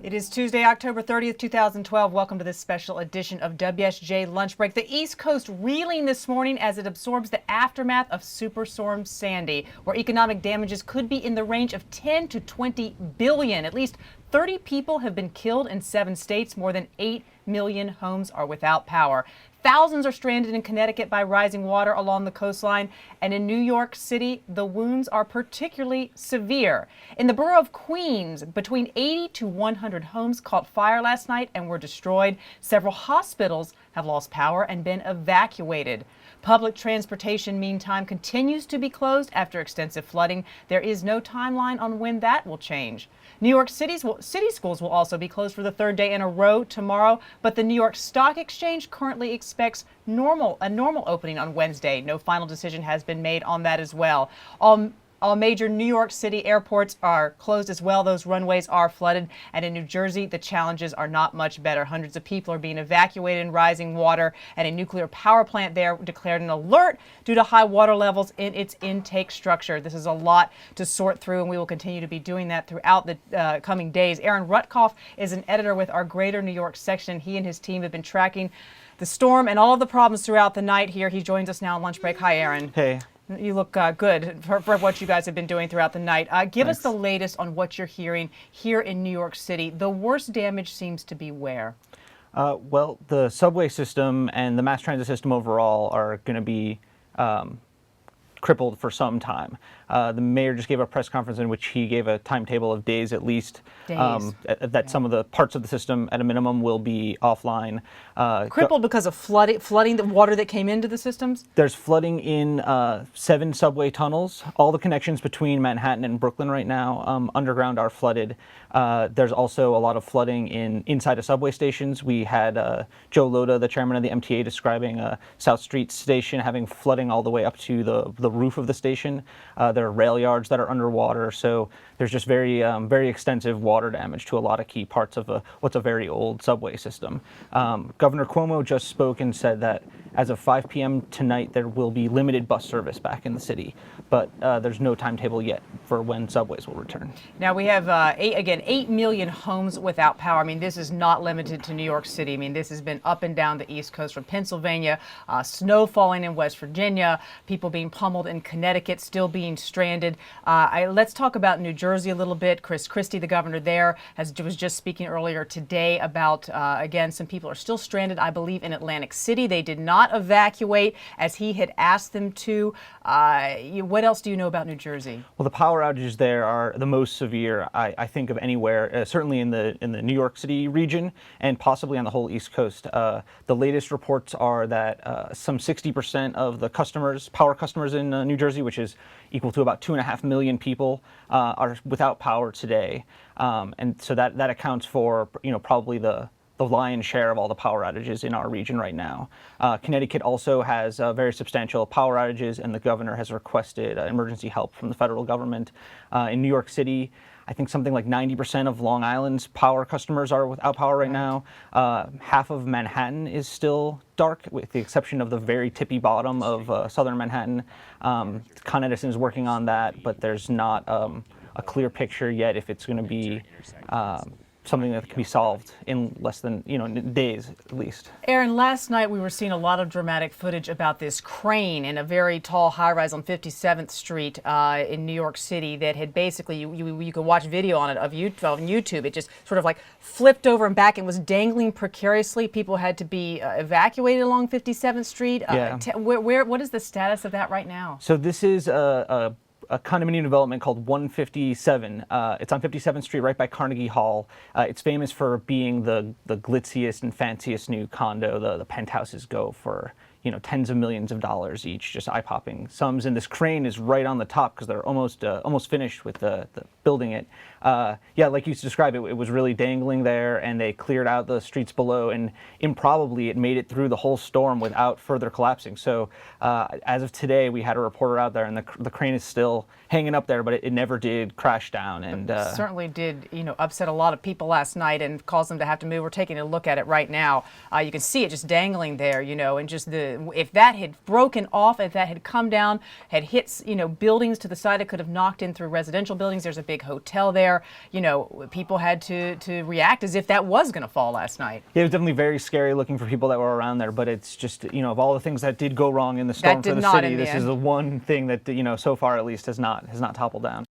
It is Tuesday, October 30th, 2012. Welcome to this special edition of WSJ Lunch Break. The East Coast reeling this morning as it absorbs the aftermath of Superstorm Sandy, where economic damages could be in the range of 10 to 20 billion. At least 30 people have been killed in 7 states. More than 8 million homes are without power. Thousands are stranded in Connecticut by rising water along the coastline, and in New York City, the wounds are particularly severe. In the borough of Queens, between 80 to 100 homes caught fire last night and were destroyed. Several hospitals have lost power and been evacuated. Public transportation, meantime, continues to be closed after extensive flooding. There is no timeline on when that will change. New York city schools will also be closed for the 3rd day in a row tomorrow, but the New York Stock Exchange currently expects a normal opening on Wednesday. No final decision has been made on that as well. All major New York City airports are closed as well. Those runways are flooded. And in New Jersey, the challenges are not much better. Hundreds of people are being evacuated in rising water, and a nuclear power plant there declared an alert due to high water levels in its intake structure. This is a lot to sort through, and we will continue to be doing that throughout the coming days. Aaron Rutkoff is an editor with our Greater New York section. He and his team have been tracking the storm and all of the problems throughout the night here. He joins us now on Lunch Break. Hi, Aaron. Hey. You look good for what you guys have been doing throughout the night. Give Thanks. us the latest on what you're hearing here in New York City. The worst damage seems to be where? Well, the subway system and the mass transit system overall are going to be crippled for some time. The mayor just gave a press conference in which he gave a timetable of days at least, that some of the parts of the system at a minimum will be offline. Crippled because of flooding the water that came into the systems? There's flooding in 7 subway tunnels. All the connections between Manhattan and Brooklyn right now underground are flooded. There's also a lot of flooding inside of subway stations. We had Joe Loda, the chairman of the MTA, describing South Street Station having flooding all the way up to the roof of the station. There are rail yards that are underwater, so there's just very extensive water damage to a lot of key parts of what's a very old subway system. Governor Cuomo just spoke and said that as of 5 p.m. tonight, there will be limited bus service back in the city, but there's no timetable yet for when subways will return. Now we have 8 million homes without power. I mean, this is not limited to New York City. I mean, this has been up and down the East Coast from Pennsylvania, snow falling in West Virginia, people being pummeled in Connecticut, still being stranded. Let's talk about New Jersey a little bit. Chris Christie, the governor there, was just speaking earlier today about, again, some people are still stranded, I believe, in Atlantic City. They did not evacuate as he had asked them to. What else do you know about New Jersey? Well, the power outages there are the most severe, I think, of anywhere, certainly in the New York City region and possibly on the whole East Coast. The latest reports are that some 60% of the power customers in New Jersey, which is equal to about 2.5 million people, are without power today. And so that accounts for, probably the lion's share of all the power outages in our region right now. Connecticut also has very substantial power outages, and the governor has requested emergency help from the federal government. In New York City, I think something like 90% of Long Island's power customers are without power right now. Half of Manhattan is still dark, with the exception of the very tippy bottom of southern Manhattan. Con Edison is working on that, but there's not a clear picture yet if it's going to be something that can be solved in less than, days at least. Aaron, last night we were seeing a lot of dramatic footage about this crane in a very tall high-rise on 57th Street in New York City that had basically, you could watch video on it on YouTube. It just sort of like flipped over and back and was dangling precariously. People had to be evacuated along 57th Street. What is the status of that right now? So this is a condominium development called 157. It's on 57th Street right by Carnegie Hall. It's famous for being the glitziest and fanciest new condo. The penthouses go for tens of millions of dollars each, just eye-popping sums. And this crane is right on the top because they're almost finished with the building it. Like you described, it was really dangling there, and they cleared out the streets below, and improbably it made it through the whole storm without further collapsing. So as of today, we had a reporter out there, and the crane is still hanging up there, but it never did crash down. And certainly did, upset a lot of people last night and caused them to have to move. We're taking a look at it right now. You can see it just dangling there, and just the if that had broken off, if that had come down, had hit, buildings to the side, it could have knocked in through residential buildings. There's a big hotel there. People had to react as if that was going to fall last night. Yeah, it was definitely very scary looking for people that were around there, but it's just, of all the things that did go wrong in the storm for the city, this is the one thing that, so far at least has not toppled down.